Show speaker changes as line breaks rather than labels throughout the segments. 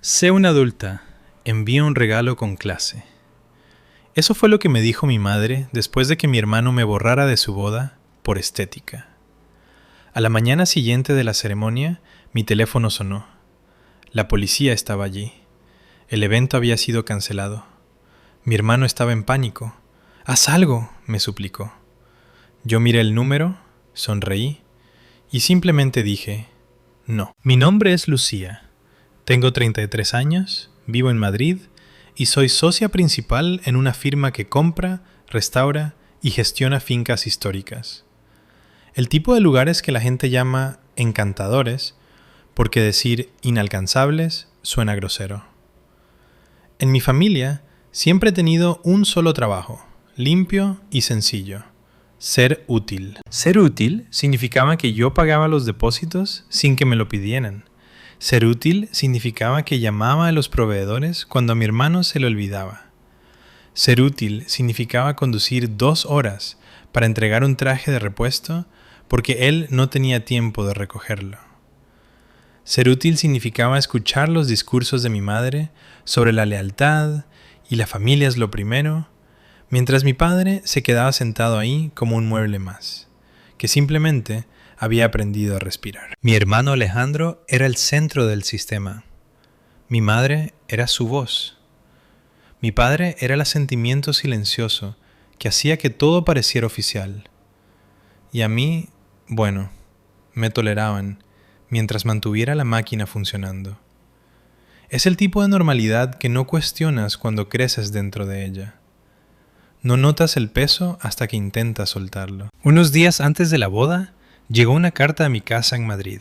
Sé una adulta, envía un regalo con clase. Eso fue lo que me dijo mi madre después de que mi hermano me borrara de su boda por estética. A la mañana siguiente de la ceremonia, mi teléfono sonó. La policía estaba allí. El evento había sido cancelado. Mi hermano estaba en pánico. «¡Haz algo!», me suplicó. Yo miré el número, sonreí y simplemente dije, «No». Mi nombre es Lucía. Tengo 33 años, vivo en Madrid y soy socia principal en una firma que compra, restaura y gestiona fincas históricas. El tipo de lugares que la gente llama encantadores, porque decir inalcanzables suena grosero. En mi familia siempre he tenido un solo trabajo, limpio y sencillo: ser útil. Ser útil significaba que yo pagaba los depósitos sin que me lo pidieran. Ser útil significaba que llamaba a los proveedores cuando a mi hermano se le olvidaba. Ser útil significaba conducir 2 horas para entregar un traje de repuesto porque él no tenía tiempo de recogerlo. Ser útil significaba escuchar los discursos de mi madre sobre la lealtad y la familia es lo primero, mientras mi padre se quedaba sentado ahí como un mueble más, que simplemente había aprendido a respirar. Mi hermano Alejandro era el centro del sistema. Mi madre era su voz. Mi padre era el asentimiento silencioso que hacía que todo pareciera oficial. Y a mí, bueno, me toleraban mientras mantuviera la máquina funcionando. Es el tipo de normalidad que no cuestionas cuando creces dentro de ella. No notas el peso hasta que intentas soltarlo. Unos días antes de la boda, llegó una carta a mi casa en Madrid.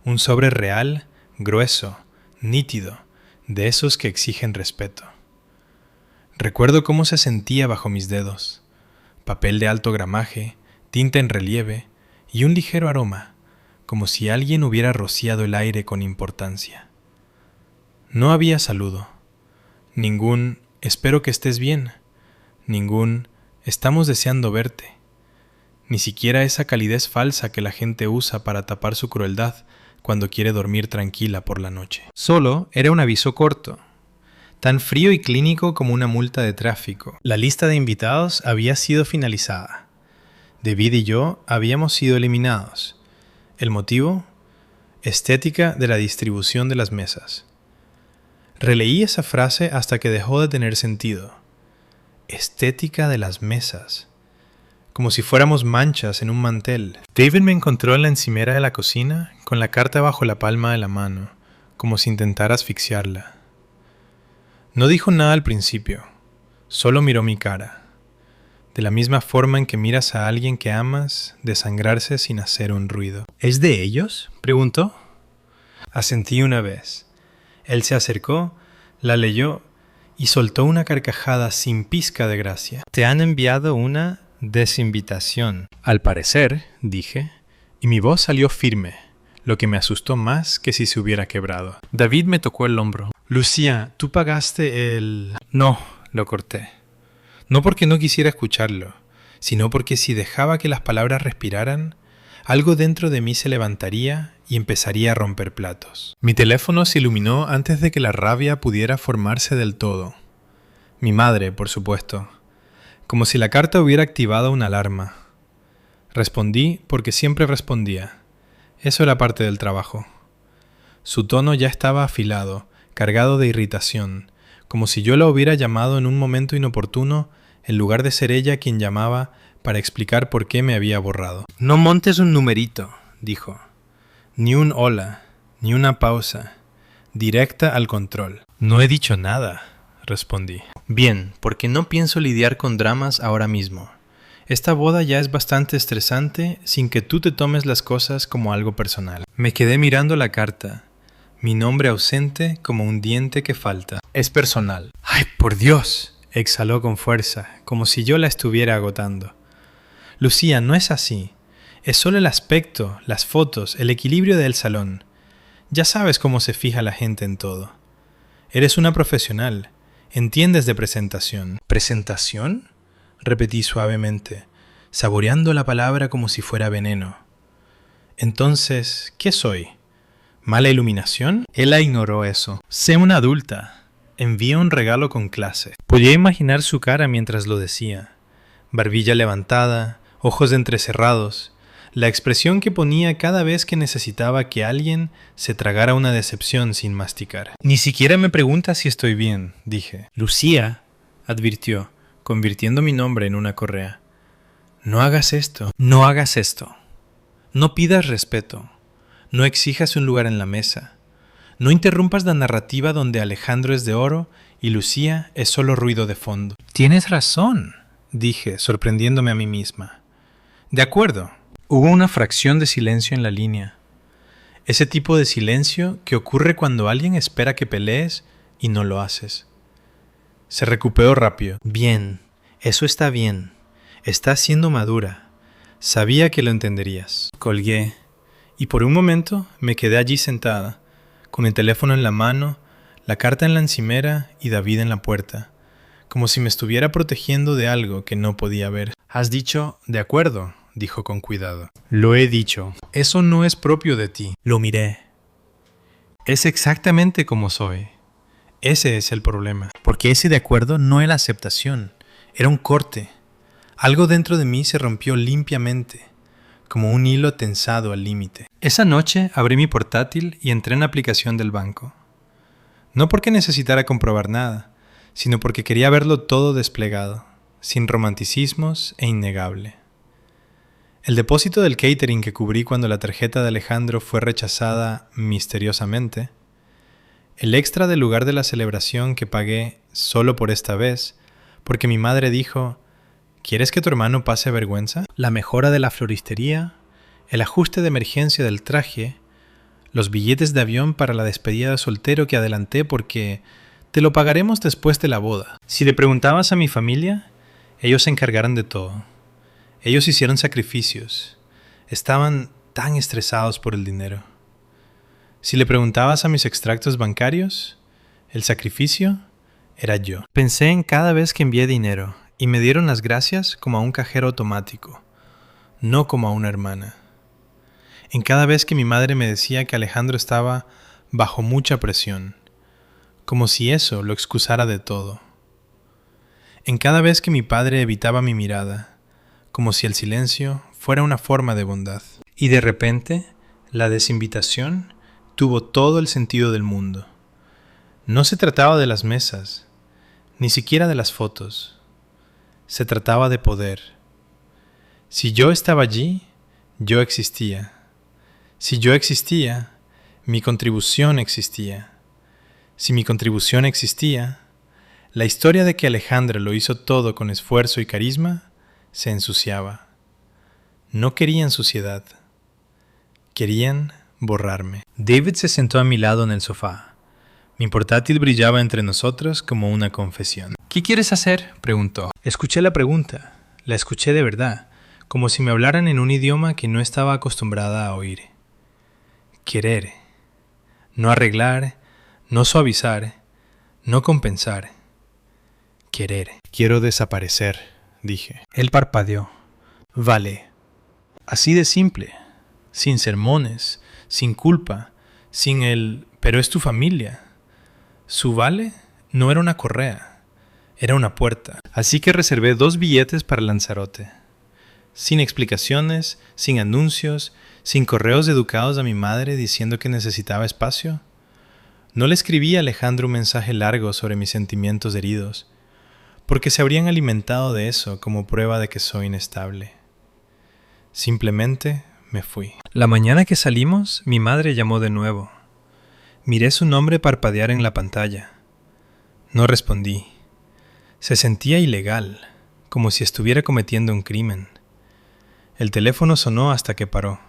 Un sobre real, grueso, nítido, de esos que exigen respeto. Recuerdo cómo se sentía bajo mis dedos. Papel de alto gramaje, tinta en relieve y un ligero aroma, como si alguien hubiera rociado el aire con importancia. No había saludo. Ningún «espero que estés bien», ningún «estamos deseando verte». Ni siquiera esa calidez falsa que la gente usa para tapar su crueldad cuando quiere dormir tranquila por la noche. Solo era un aviso corto, tan frío y clínico como una multa de tráfico. La lista de invitados había sido finalizada. David y yo habíamos sido eliminados. ¿El motivo? Estética de la distribución de las mesas. Releí esa frase hasta que dejó de tener sentido. Estética de las mesas. Como si fuéramos manchas en un mantel. David me encontró en la encimera de la cocina, con la carta bajo la palma de la mano, como si intentara asfixiarla. No dijo nada al principio, solo miró mi cara. De la misma forma en que miras a alguien que amas desangrarse sin hacer un ruido. ¿Es de ellos?, preguntó. Asentí una vez. Él se acercó, la leyó y soltó una carcajada sin pizca de gracia. Te han enviado una desinvitación. Al parecer, dije, y mi voz salió firme, lo que me asustó más que si se hubiera quebrado. David me tocó el hombro. Lucía, ¿tú pagaste el...? No, lo corté. No porque no quisiera escucharlo, sino porque si dejaba que las palabras respiraran, algo dentro de mí se levantaría y empezaría a romper platos. Mi teléfono se iluminó antes de que la rabia pudiera formarse del todo. Mi madre, por supuesto. Como si la carta hubiera activado una alarma. Respondí porque siempre respondía. Eso era parte del trabajo. Su tono ya estaba afilado, cargado de irritación, como si yo la hubiera llamado en un momento inoportuno en lugar de ser ella quien llamaba para explicar por qué me había borrado. No montes un numerito, dijo. Ni un hola, ni una pausa. Directa al control. No he dicho nada, respondí. Bien, porque no pienso lidiar con dramas ahora mismo. Esta boda ya es bastante estresante sin que tú te tomes las cosas como algo personal. Me quedé mirando la carta. Mi nombre ausente como un diente que falta. Es personal. ¡Ay, por Dios!, exhaló con fuerza, como si yo la estuviera agotando. Lucía, no es así. Es solo el aspecto, las fotos, el equilibrio del salón. Ya sabes cómo se fija la gente en todo. Eres una profesional. Entiendes de presentación. ¿Presentación?, repetí suavemente, saboreando la palabra como si fuera veneno. Entonces, ¿qué soy? ¿Mala iluminación? Él la ignoró eso. Sé una adulta. Envía un regalo con clase. Podía imaginar su cara mientras lo decía. Barbilla levantada, ojos entrecerrados, la expresión que ponía cada vez que necesitaba que alguien se tragara una decepción sin masticar. Ni siquiera me pregunta si estoy bien, dije. Lucía, advirtió, convirtiendo mi nombre en una correa. No hagas esto. No hagas esto. No pidas respeto. No exijas un lugar en la mesa. No interrumpas la narrativa donde Alejandro es de oro y Lucía es solo ruido de fondo. Tienes razón, dije, sorprendiéndome a mí misma. De acuerdo. Hubo una fracción de silencio en la línea. Ese tipo de silencio que ocurre cuando alguien espera que pelees y no lo haces. Se recuperó rápido. Bien, eso está bien. Estás siendo madura. Sabía que lo entenderías. Colgué, y por un momento me quedé allí sentada, con el teléfono en la mano, la carta en la encimera y David en la puerta, como si me estuviera protegiendo de algo que no podía ver. Has dicho, de acuerdo, dijo con cuidado. Lo he dicho. Eso no es propio de ti. Lo miré. Es exactamente como soy. Ese es el problema. Porque ese de acuerdo no era aceptación, era un corte. Algo dentro de mí se rompió limpiamente, como un hilo tensado al límite. Esa noche abrí mi portátil y entré en la aplicación del banco. No porque necesitara comprobar nada, sino porque quería verlo todo desplegado, sin romanticismos e innegable. El depósito del catering que cubrí cuando la tarjeta de Alejandro fue rechazada misteriosamente, el extra del lugar de la celebración que pagué solo por esta vez, porque mi madre dijo: ¿quieres que tu hermano pase vergüenza? La mejora de la floristería, el ajuste de emergencia del traje, los billetes de avión para la despedida de soltero que adelanté porque te lo pagaremos después de la boda. Si le preguntabas a mi familia, ellos se encargaron de todo. Ellos hicieron sacrificios. Estaban tan estresados por el dinero. Si le preguntabas a mis extractos bancarios, el sacrificio era yo. Pensé en cada vez que envié dinero y me dieron las gracias como a un cajero automático, no como a una hermana. En cada vez que mi madre me decía que Alejandro estaba bajo mucha presión, como si eso lo excusara de todo. En cada vez que mi padre evitaba mi mirada, como si el silencio fuera una forma de bondad. Y de repente, la desinvitación tuvo todo el sentido del mundo. No se trataba de las mesas, ni siquiera de las fotos. Se trataba de poder. Si yo estaba allí, yo existía. Si yo existía, mi contribución existía. Si mi contribución existía, la historia de que Alejandra lo hizo todo con esfuerzo y carisma se ensuciaba. No querían suciedad. Querían borrarme. David se sentó a mi lado en el sofá. Mi portátil brillaba entre nosotros como una confesión. ¿Qué quieres hacer?, preguntó. Escuché la pregunta. La escuché de verdad, como si me hablaran en un idioma que no estaba acostumbrada a oír. Querer. No arreglar, no suavizar, no compensar. Querer. Quiero desaparecer, dije. Él parpadeó. Vale. Así de simple. Sin sermones, sin culpa, sin el «pero es tu familia». Su vale no era una correa, era una puerta. Así que reservé 2 billetes para Lanzarote. Sin explicaciones, sin anuncios, sin correos educados a mi madre diciendo que necesitaba espacio. No le escribí a Alejandro un mensaje largo sobre mis sentimientos heridos, porque se habrían alimentado de eso como prueba de que soy inestable. Simplemente me fui. La mañana que salimos, mi madre llamó de nuevo. Miré su nombre parpadear en la pantalla. No respondí. Se sentía ilegal, como si estuviera cometiendo un crimen. El teléfono sonó hasta que paró.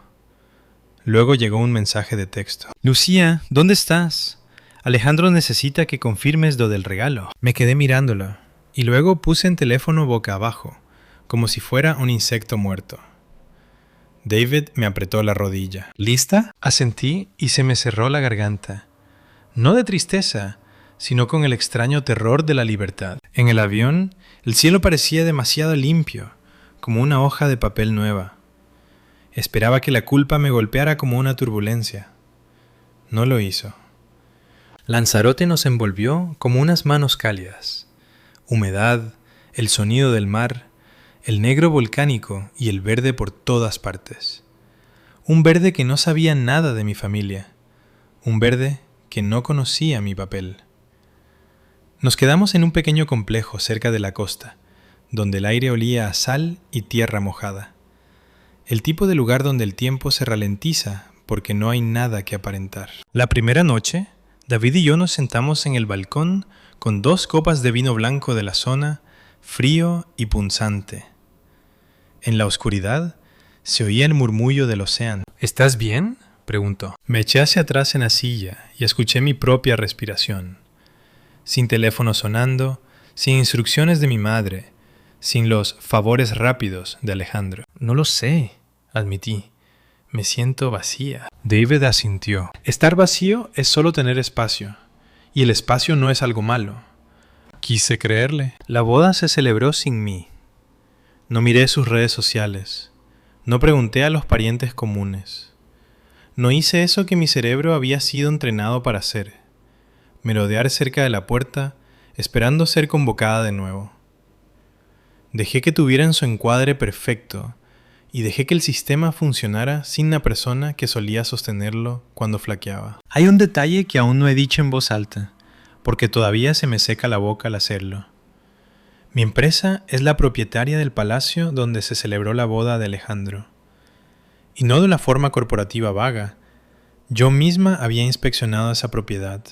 Luego llegó un mensaje de texto. Lucía, ¿dónde estás? Alejandro necesita que confirmes lo del regalo. Me quedé mirándolo, y luego puse el teléfono boca abajo, como si fuera un insecto muerto. David me apretó la rodilla. ¿Lista? Asentí y se me cerró la garganta. No de tristeza, sino con el extraño terror de la libertad. En el avión, el cielo parecía demasiado limpio, como una hoja de papel nueva. Esperaba que la culpa me golpeara como una turbulencia. No lo hizo. Lanzarote nos envolvió como unas manos cálidas. Humedad, el sonido del mar, el negro volcánico y el verde por todas partes. Un verde que no sabía nada de mi familia. Un verde que no conocía mi papel. Nos quedamos en un pequeño complejo cerca de la costa, donde el aire olía a sal y tierra mojada. El tipo de lugar donde el tiempo se ralentiza porque no hay nada que aparentar. La primera noche, David y yo nos sentamos en el balcón con 2 copas de vino blanco de la zona, frío y punzante. En la oscuridad se oía el murmullo del océano. ¿Estás bien?, preguntó. Me eché hacia atrás en la silla y escuché mi propia respiración. Sin teléfono sonando, sin instrucciones de mi madre, sin los favores rápidos de Alejandro. No lo sé, admití. Me siento vacía. David asintió. Estar vacío es solo tener espacio, y el espacio no es algo malo. Quise creerle. La boda se celebró sin mí. No miré sus redes sociales. No pregunté a los parientes comunes. No hice eso que mi cerebro había sido entrenado para hacer. Merodear cerca de la puerta, esperando ser convocada de nuevo. Dejé que tuvieran su encuadre perfecto y dejé que el sistema funcionara sin la persona que solía sostenerlo cuando flaqueaba. Hay un detalle que aún no he dicho en voz alta, porque todavía se me seca la boca al hacerlo. Mi empresa es la propietaria del palacio donde se celebró la boda de Alejandro. Y no de una forma corporativa vaga. Yo misma había inspeccionado esa propiedad.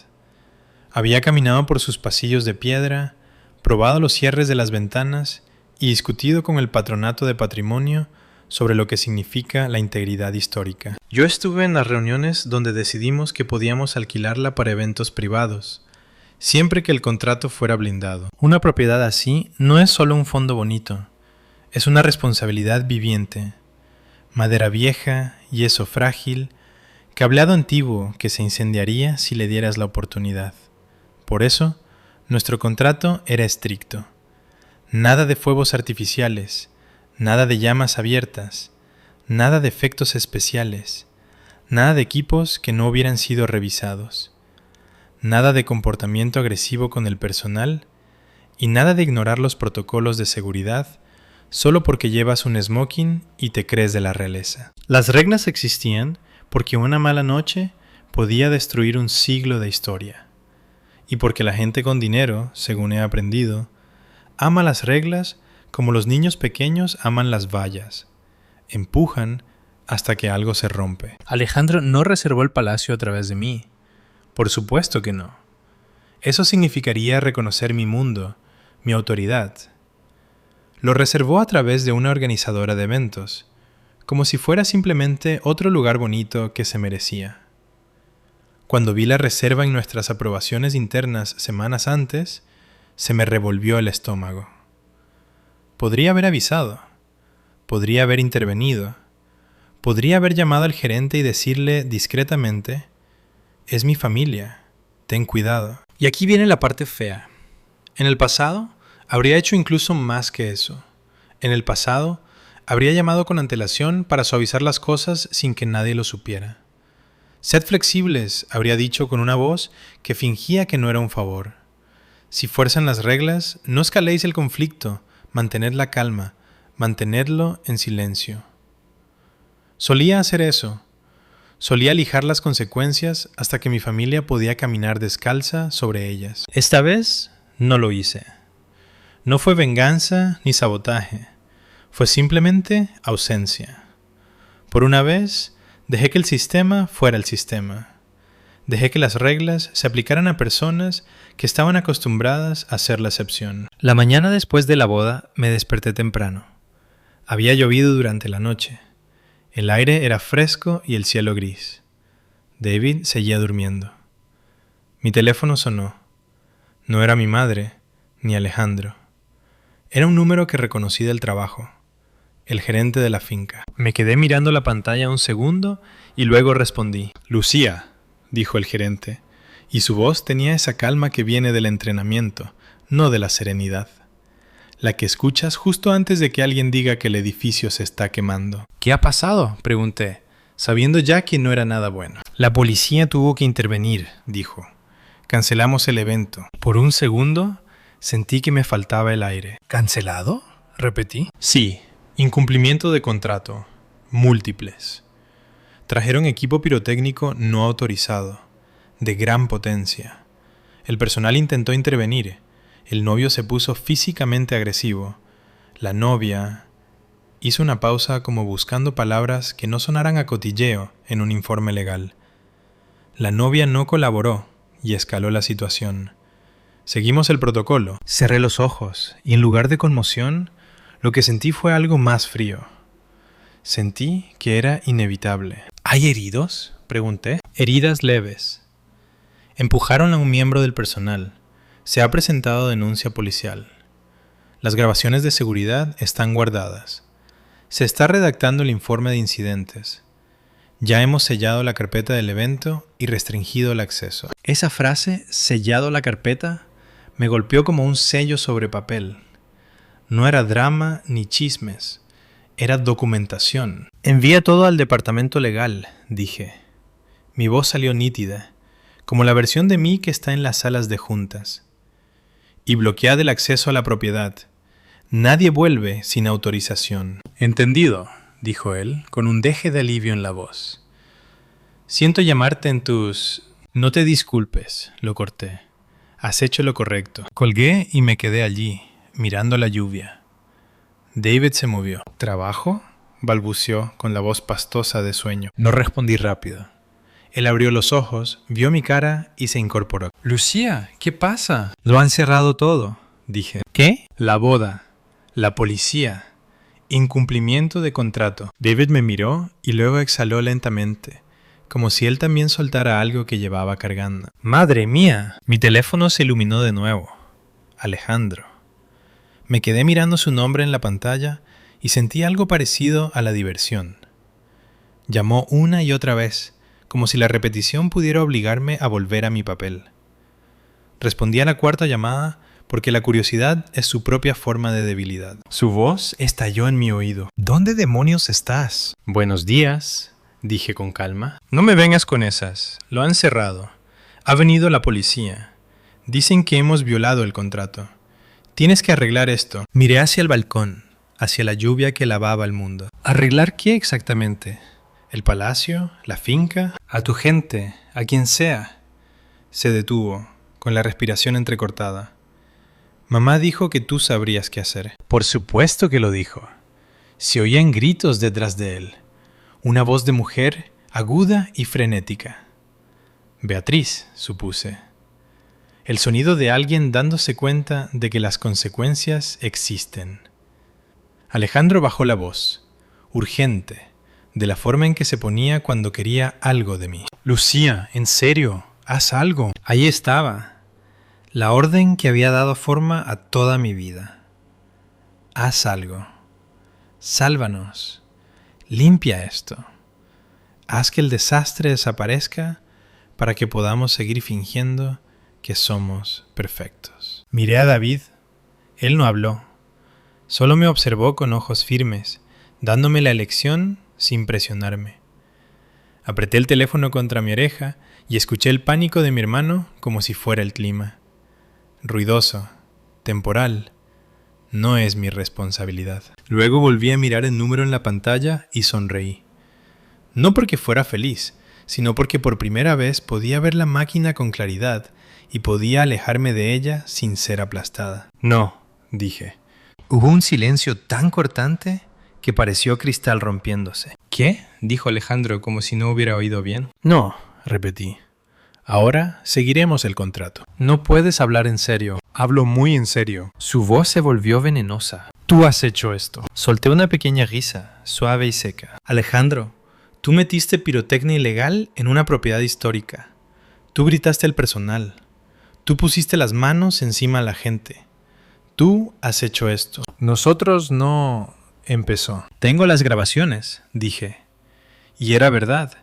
Había caminado por sus pasillos de piedra, probado los cierres de las ventanas y discutido con el patronato de patrimonio sobre lo que significa la integridad histórica. Yo estuve en las reuniones donde decidimos que podíamos alquilarla para eventos privados, siempre que el contrato fuera blindado. Una propiedad así no es solo un fondo bonito, es una responsabilidad viviente. Madera vieja, yeso frágil, cableado antiguo que se incendiaría si le dieras la oportunidad. Por eso, nuestro contrato era estricto. Nada de fuegos artificiales, nada de llamas abiertas, nada de efectos especiales, nada de equipos que no hubieran sido revisados, nada de comportamiento agresivo con el personal y nada de ignorar los protocolos de seguridad solo porque llevas un smoking y te crees de la realeza. Las reglas existían porque una mala noche podía destruir un siglo de historia. Y porque la gente con dinero, según he aprendido, ama las reglas como los niños pequeños aman las vallas. Empujan hasta que algo se rompe. Alejandro no reservó el palacio a través de mí. Por supuesto que no. Eso significaría reconocer mi mundo, mi autoridad. Lo reservó a través de una organizadora de eventos, como si fuera simplemente otro lugar bonito que se merecía. Cuando vi la reserva en nuestras aprobaciones internas semanas antes, se me revolvió el estómago. Podría haber avisado, podría haber intervenido, podría haber llamado al gerente y decirle discretamente: «Es mi familia, ten cuidado». Y aquí viene la parte fea. En el pasado, habría hecho incluso más que eso. En el pasado, habría llamado con antelación para suavizar las cosas sin que nadie lo supiera. «Sed flexibles», habría dicho con una voz que fingía que no era un favor. Si fuerzan las reglas, no escaléis el conflicto, mantened la calma, mantenedlo en silencio. Solía hacer eso. Solía lijar las consecuencias hasta que mi familia podía caminar descalza sobre ellas. Esta vez no lo hice. No fue venganza ni sabotaje. Fue simplemente ausencia. Por una vez, dejé que el sistema fuera el sistema. Dejé que las reglas se aplicaran a personas que estaban acostumbradas a ser la excepción. La mañana después de la boda me desperté temprano. Había llovido durante la noche. El aire era fresco y el cielo gris. David seguía durmiendo. Mi teléfono sonó. No era mi madre, ni Alejandro. Era un número que reconocí del trabajo. El gerente de la finca. Me quedé mirando la pantalla un segundo y luego respondí. «Lucía», dijo el gerente, y su voz tenía esa calma que viene del entrenamiento, no de la serenidad. La que escuchas justo antes de que alguien diga que el edificio se está quemando. «¿Qué ha pasado?», pregunté, sabiendo ya que no era nada bueno. La policía tuvo que intervenir, dijo. Cancelamos el evento. Por un segundo sentí que me faltaba el aire.
¿Cancelado? Repetí.
Sí, incumplimiento de contrato. Múltiples. Trajeron equipo pirotécnico no autorizado, de gran potencia. El personal intentó intervenir. El novio se puso físicamente agresivo. La novia hizo una pausa como buscando palabras que no sonaran a cotilleo en un informe legal. La novia no colaboró y escaló la situación. Seguimos el protocolo. Cerré los ojos y en lugar de conmoción, lo que sentí fue algo más frío. Sentí que era inevitable. ¿Hay heridos?, pregunté. Heridas leves. Empujaron a un miembro del personal. Se ha presentado denuncia policial. Las grabaciones de seguridad están guardadas. Se está redactando el informe de incidentes. Ya hemos sellado la carpeta del evento y restringido el acceso. Esa frase, sellado la carpeta, me golpeó como un sello sobre papel. No era drama ni chismes, era documentación. Envía todo al departamento legal, dije. Mi voz salió nítida, como la versión de mí que está en las salas de juntas. Y bloquead el acceso a la propiedad. Nadie vuelve sin autorización. Entendido, dijo él, con un deje de alivio en la voz. Siento llamarte en tus... No te disculpes, lo corté. Has hecho lo correcto. Colgué y me quedé allí, mirando la lluvia. David se movió. ¿Trabajo?, balbuceó con la voz pastosa de sueño. No respondí rápido. Él abrió los ojos, vio mi cara y se incorporó. Lucía, ¿qué pasa? Lo han cerrado todo, dije. ¿Qué? La boda, la policía, incumplimiento de contrato. David me miró y luego exhaló lentamente, como si él también soltara algo que llevaba cargando. ¡Madre mía! Mi teléfono se iluminó de nuevo. Alejandro. Me quedé mirando su nombre en la pantalla y sentí algo parecido a la diversión. Llamó una y otra vez, como si la repetición pudiera obligarme a volver a mi papel. Respondí a la cuarta llamada porque la curiosidad es su propia forma de debilidad. Su voz estalló en mi oído. ¿Dónde demonios estás? Buenos días, dije con calma. No me vengas con esas. Lo han cerrado. Ha venido la policía. Dicen que hemos violado el contrato. Tienes que arreglar esto. Miré hacia el balcón, hacia la lluvia que lavaba el mundo. ¿Arreglar qué exactamente? ¿El palacio? ¿La finca? A tu gente, a quien sea. Se detuvo, con la respiración entrecortada. Mamá dijo que tú sabrías qué hacer. Por supuesto que lo dijo. Se oían gritos detrás de él. Una voz de mujer aguda y frenética. Beatriz, supuse. El sonido de alguien dándose cuenta de que las consecuencias existen. Alejandro bajó la voz, urgente, de la forma en que se ponía cuando quería algo de mí. Lucía, en serio, haz algo. Ahí estaba, la orden que había dado forma a toda mi vida. Haz algo. Sálvanos. Limpia esto. Haz que el desastre desaparezca para que podamos seguir fingiendo que somos perfectos. Miré a David. Él no habló. Solo me observó con ojos firmes, dándome la elección sin presionarme. Apreté el teléfono contra mi oreja y escuché el pánico de mi hermano como si fuera el clima. Ruidoso, temporal, no es mi responsabilidad. Luego volví a mirar el número en la pantalla y sonreí. No porque fuera feliz, sino porque por primera vez podía ver la máquina con claridad y podía alejarme de ella sin ser aplastada. No, dije. Hubo un silencio tan cortante que pareció cristal rompiéndose. ¿Qué?, dijo Alejandro como si no hubiera oído bien. No, repetí. Ahora seguiremos el contrato. No puedes hablar en serio. Hablo muy en serio. Su voz se volvió venenosa. Tú has hecho esto. Solté una pequeña risa, suave y seca. Alejandro, tú metiste pirotecnia ilegal en una propiedad histórica. Tú gritaste al personal. Tú pusiste las manos encima a la gente. Tú has hecho esto. Nosotros no... empezó. Tengo las grabaciones, dije. Y era verdad.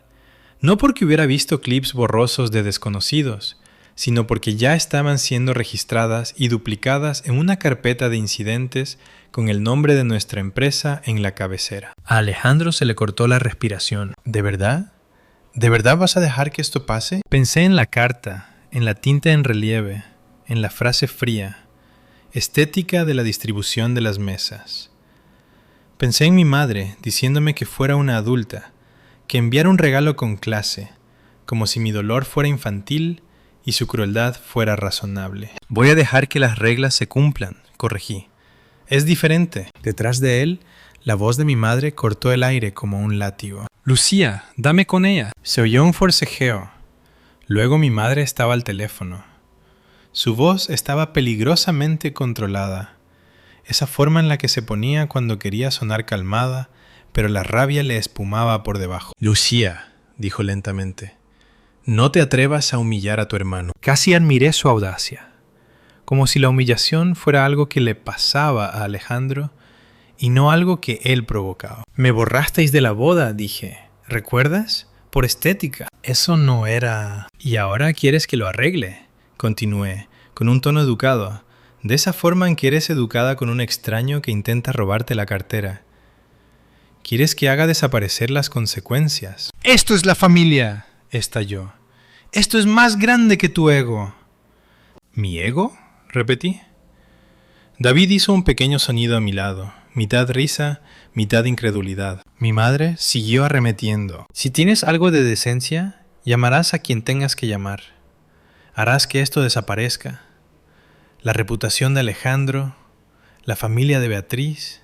No porque hubiera visto clips borrosos de desconocidos, sino porque ya estaban siendo registradas y duplicadas en una carpeta de incidentes con el nombre de nuestra empresa en la cabecera.
A Alejandro se le cortó la respiración.
¿De verdad? ¿De verdad vas a dejar que esto pase?
Pensé en la carta, en la tinta en relieve, en la frase fría,
estética de la distribución de las mesas. Pensé en mi madre diciéndome que fuera una adulta, que enviara un regalo con clase, como si mi dolor fuera infantil y su crueldad fuera razonable.
Voy a dejar que las reglas se cumplan, corregí.
Es diferente. Detrás de él, la voz de mi madre cortó el aire como un látigo.
Lucía, dame con ella.
Se oyó un forcejeo. Luego mi madre estaba al teléfono. Su voz estaba peligrosamente controlada. Esa forma en la que se ponía cuando quería sonar calmada, pero la rabia le espumaba por debajo.
Lucía, dijo lentamente, no te atrevas a humillar a tu hermano.
Casi admiré su audacia, como si la humillación fuera algo que le pasaba a Alejandro y no algo que él provocaba.
Me borrasteis de la boda, dije. ¿Recuerdas? Por estética.
Eso no era...
Y ahora quieres que lo arregle,
continué, con un tono educado, de esa forma en que eres educada con un extraño que intenta robarte la cartera. ¿Quieres que haga desaparecer las consecuencias?
¡Esto es la familia!,
estalló. ¡Esto es más grande que tu ego!
¿Mi ego?, repetí.
David hizo un pequeño sonido a mi lado, mitad risa, mitad incredulidad. Mi madre siguió arremetiendo.
Si tienes algo de decencia, llamarás a quien tengas que llamar.
Harás que esto desaparezca. La reputación de Alejandro, la familia de Beatriz.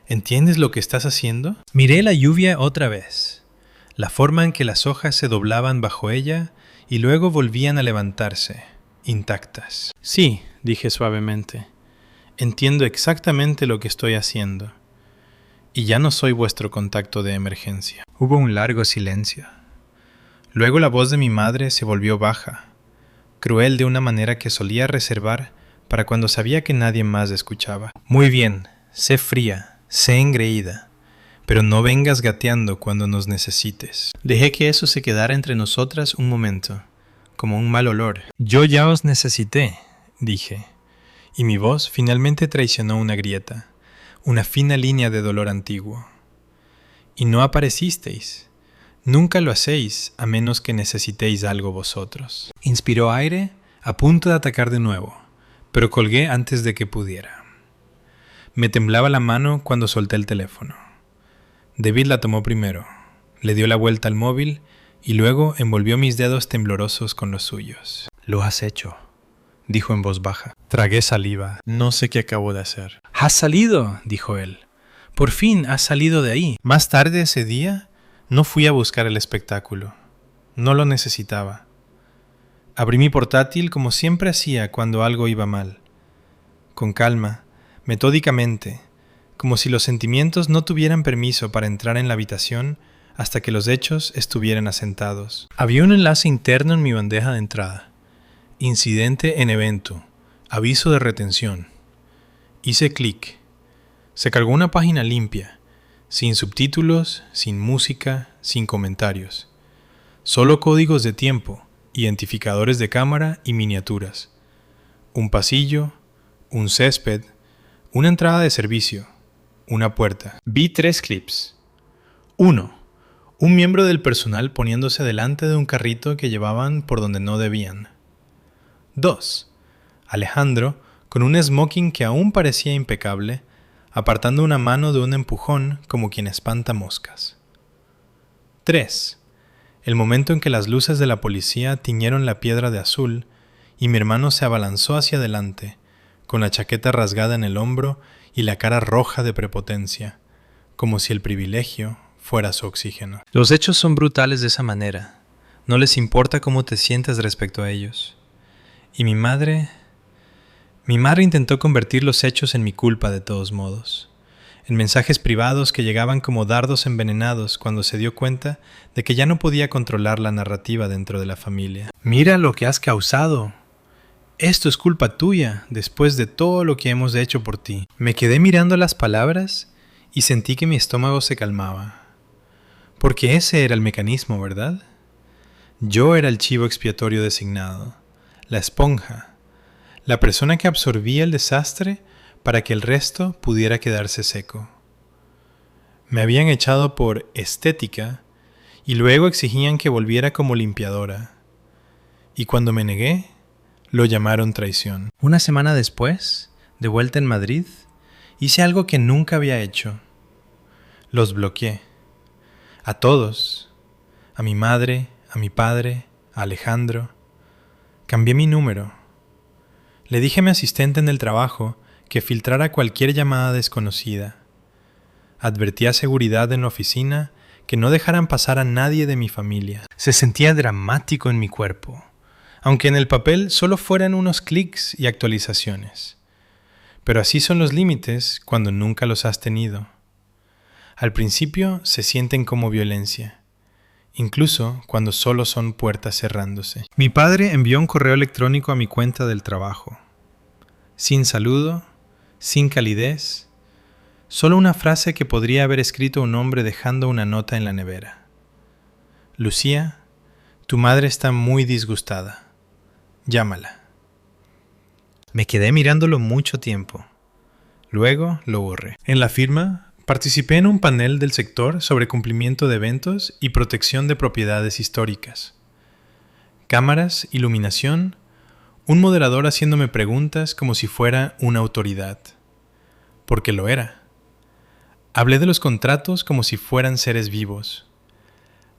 ¿Entiendes lo que estás haciendo?
Miré la lluvia otra vez,
la forma en que las hojas se doblaban bajo ella y luego volvían a levantarse, intactas.
Sí, dije suavemente.
Entiendo exactamente lo que estoy haciendo. Y ya no soy vuestro contacto de emergencia.
Hubo un largo silencio.
Luego la voz de mi madre se volvió baja, cruel de una manera que solía reservar para cuando sabía que nadie más escuchaba.
Muy bien, sé fría, sé engreída,
pero no vengas gateando cuando nos necesites.
Dejé que eso se quedara entre nosotras un momento, como un mal olor.
Yo ya os necesité, dije, y mi voz finalmente traicionó una grieta, una fina línea de dolor antiguo. Y no aparecisteis. Nunca lo hacéis a menos que necesitéis algo vosotros.
Inspiró aire, a punto de atacar de nuevo,
pero colgué antes de que pudiera. Me temblaba la mano cuando solté el teléfono. David la tomó primero, le dio la vuelta al móvil y luego envolvió mis dedos temblorosos con los suyos.
«Lo has hecho», dijo en voz baja.
Tragué saliva. No sé qué acabo de hacer.
«Has salido», dijo él. «Por fin has salido de ahí».
Más tarde ese día, no fui a buscar el espectáculo. No lo necesitaba. Abrí mi portátil como siempre hacía cuando algo iba mal. Con calma, metódicamente, como si los sentimientos no tuvieran permiso para entrar en la habitación hasta que los hechos estuvieran asentados.
Había un enlace interno en mi bandeja de entrada. Incidente en evento. Aviso de retención.
Hice clic. Se cargó una página limpia, sin subtítulos, sin música, sin comentarios. Solo códigos de tiempo, identificadores de cámara y miniaturas. Un pasillo, un césped, una entrada de servicio, una puerta. Vi 3 clips. 1. Un miembro del personal poniéndose delante de un carrito que llevaban por donde no debían. 2. Alejandro, con un smoking que aún parecía impecable, apartando una mano de un empujón como quien espanta moscas. 3. El momento en que las luces de la policía tiñeron la piedra de azul y mi hermano se abalanzó hacia adelante, con la chaqueta rasgada en el hombro y la cara roja de prepotencia, como si el privilegio fuera su oxígeno.
Los hechos son brutales de esa manera. No les importa cómo te sientes respecto a ellos. Y mi madre intentó convertir los hechos en mi culpa de todos modos, en mensajes privados que llegaban como dardos envenenados cuando se dio cuenta de que ya no podía controlar la narrativa dentro de la familia.
«Mira lo que has causado. Esto es culpa tuya después de todo lo que hemos hecho por ti». Me quedé mirando las palabras y sentí que mi estómago se calmaba. Porque ese era el mecanismo, ¿verdad? Yo era el chivo expiatorio designado. la esponja, la persona que absorbía el desastre para que el resto pudiera quedarse seco. Me habían echado por estética y luego exigían que volviera como limpiadora. Y cuando me negué, lo llamaron traición.
Una semana después, de vuelta en Madrid, hice algo que nunca había hecho. Los bloqueé. A todos. A mi madre, a mi padre, a Alejandro. Cambié mi número. Le dije a mi asistente en el trabajo que filtrara cualquier llamada desconocida. Advertí a seguridad en la oficina que no dejaran pasar a nadie de mi familia. Se sentía dramático en mi cuerpo, aunque en el papel solo fueran unos clics y actualizaciones. Pero así son los límites cuando nunca los has tenido. Al principio se sienten como violencia, incluso cuando solo son puertas cerrándose. Mi padre envió un correo electrónico a mi cuenta del trabajo. Sin saludo, sin calidez, solo una frase que podría haber escrito un hombre dejando una nota en la nevera. Lucía, tu madre está muy disgustada. Llámala. Me quedé mirándolo mucho tiempo. Luego lo borré. En la firma, participé en un panel del sector sobre cumplimiento de eventos y protección de propiedades históricas. Cámaras, iluminación, un moderador haciéndome preguntas como si fuera una autoridad. Porque lo era. Hablé de los contratos como si fueran seres vivos.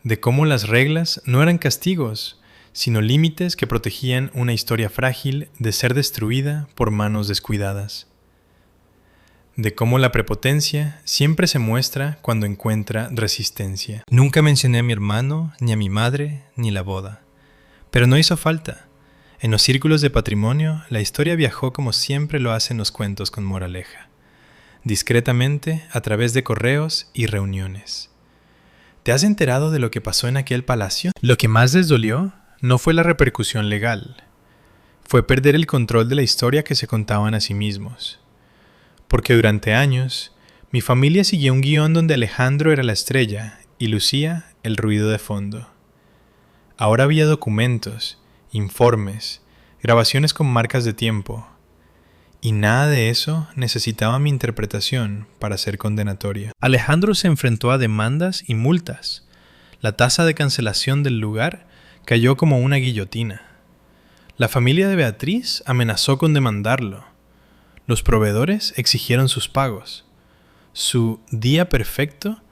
De cómo las reglas no eran castigos, sino límites que protegían una historia frágil de ser destruida por manos descuidadas. De cómo la prepotencia siempre se muestra cuando encuentra resistencia. Nunca mencioné a mi hermano, ni a mi madre, ni la boda. Pero no hizo falta. En los círculos de patrimonio, la historia viajó como siempre lo hacen los cuentos con moraleja. Discretamente, a través de correos y reuniones. ¿Te has enterado de lo que pasó en aquel palacio? Lo que más les dolió no fue la repercusión legal. Fue perder el control de la historia que se contaban a sí mismos. Porque durante años, mi familia siguió un guión donde Alejandro era la estrella y Lucía el ruido de fondo. Ahora había documentos, informes, grabaciones con marcas de tiempo. Y nada de eso necesitaba mi interpretación para ser condenatoria. Alejandro se enfrentó a demandas y multas. La tasa de cancelación del lugar cayó como una guillotina. La familia de Beatriz amenazó con demandarlo. Los proveedores exigieron sus pagos. Su día perfecto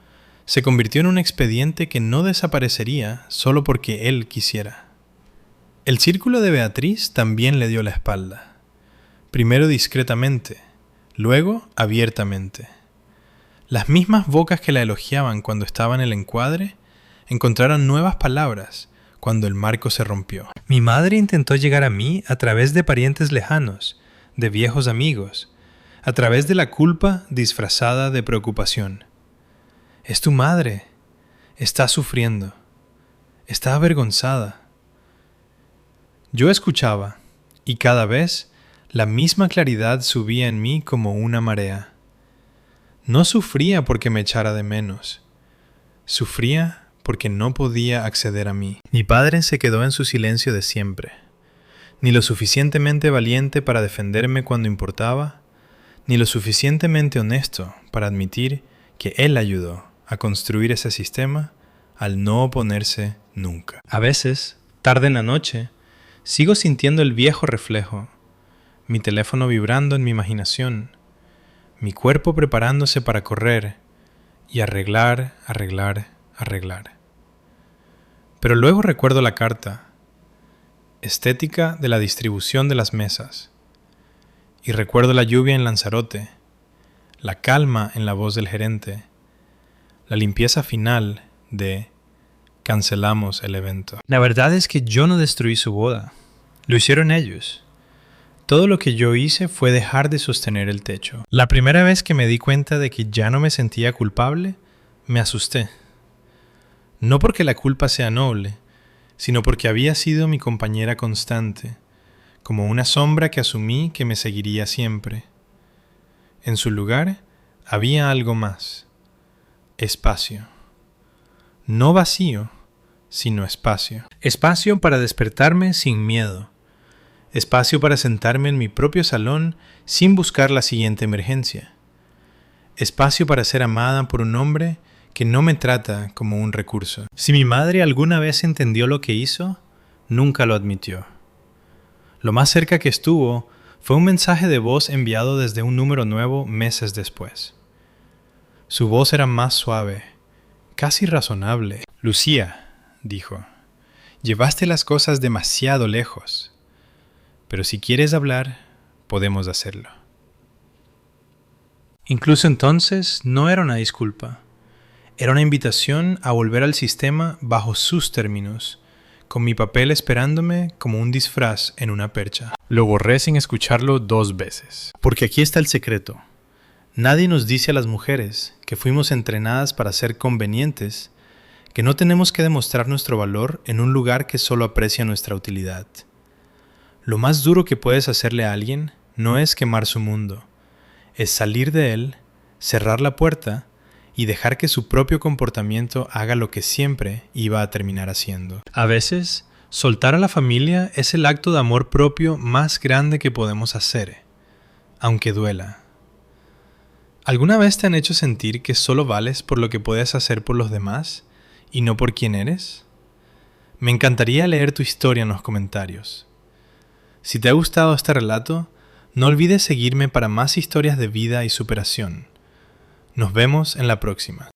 se convirtió en un expediente que no desaparecería solo porque él quisiera. El círculo de Beatriz también le dio la espalda. Primero discretamente, luego abiertamente. Las mismas bocas que la elogiaban cuando estaba en el encuadre encontraron nuevas palabras cuando el marco se rompió. Mi madre intentó llegar a mí a través de parientes lejanos, de viejos amigos, a través de la culpa disfrazada de preocupación. Es tu madre. Está sufriendo. Está avergonzada. Yo escuchaba, y cada vez la misma claridad subía en mí como una marea. No sufría porque me echara de menos. Sufría porque no podía acceder a mí. Mi padre se quedó en su silencio de siempre. Ni lo suficientemente valiente para defenderme cuando importaba, ni lo suficientemente honesto para admitir que él ayudó a construir ese sistema al no oponerse nunca. A veces, tarde en la noche, sigo sintiendo el viejo reflejo, mi teléfono vibrando en mi imaginación, mi cuerpo preparándose para correr y arreglar. Pero luego recuerdo la carta, estética de la distribución de las mesas, y recuerdo la lluvia en Lanzarote, la calma en la voz del gerente, la limpieza final de cancelamos el evento. La verdad es que yo no destruí su boda, lo hicieron ellos. Todo lo que yo hice fue dejar de sostener el techo. La primera vez que me di cuenta de que ya no me sentía culpable, me asusté. No porque la culpa sea noble, sino porque había sido mi compañera constante, como una sombra que asumí que me seguiría siempre. En su lugar había algo más, espacio. No vacío, sino espacio. Espacio para despertarme sin miedo.
Espacio para sentarme en mi propio salón sin buscar la siguiente emergencia. Espacio para ser amada por un hombre que no me trata como un recurso. Si mi madre alguna vez entendió lo que hizo, nunca lo admitió. Lo más cerca que estuvo fue un mensaje de voz enviado desde un número nuevo meses después. Su voz era más suave, casi razonable. Lucía, dijo, llevaste las cosas demasiado lejos, pero si quieres hablar, podemos hacerlo. Incluso entonces no era una disculpa. Era una invitación a volver al sistema bajo sus términos, con mi papel esperándome como un disfraz en una percha. Lo borré sin escucharlo 2 veces. Porque aquí está el secreto. Nadie nos dice a las mujeres que fuimos entrenadas para ser convenientes, que no tenemos que demostrar nuestro valor en un lugar que solo aprecia nuestra utilidad. Lo más duro que puedes hacerle a alguien no es quemar su mundo, es salir de él, cerrar la puerta y dejar que su propio comportamiento haga lo que siempre iba a terminar haciendo. A veces, soltar a la familia es el acto de amor propio más grande que podemos hacer, aunque duela. ¿Alguna vez te han hecho sentir que solo vales por lo que puedes hacer por los demás y no por quién eres? Me encantaría leer tu historia en los comentarios. Si te ha gustado este relato, no olvides seguirme para más historias de vida y superación. Nos vemos en la próxima.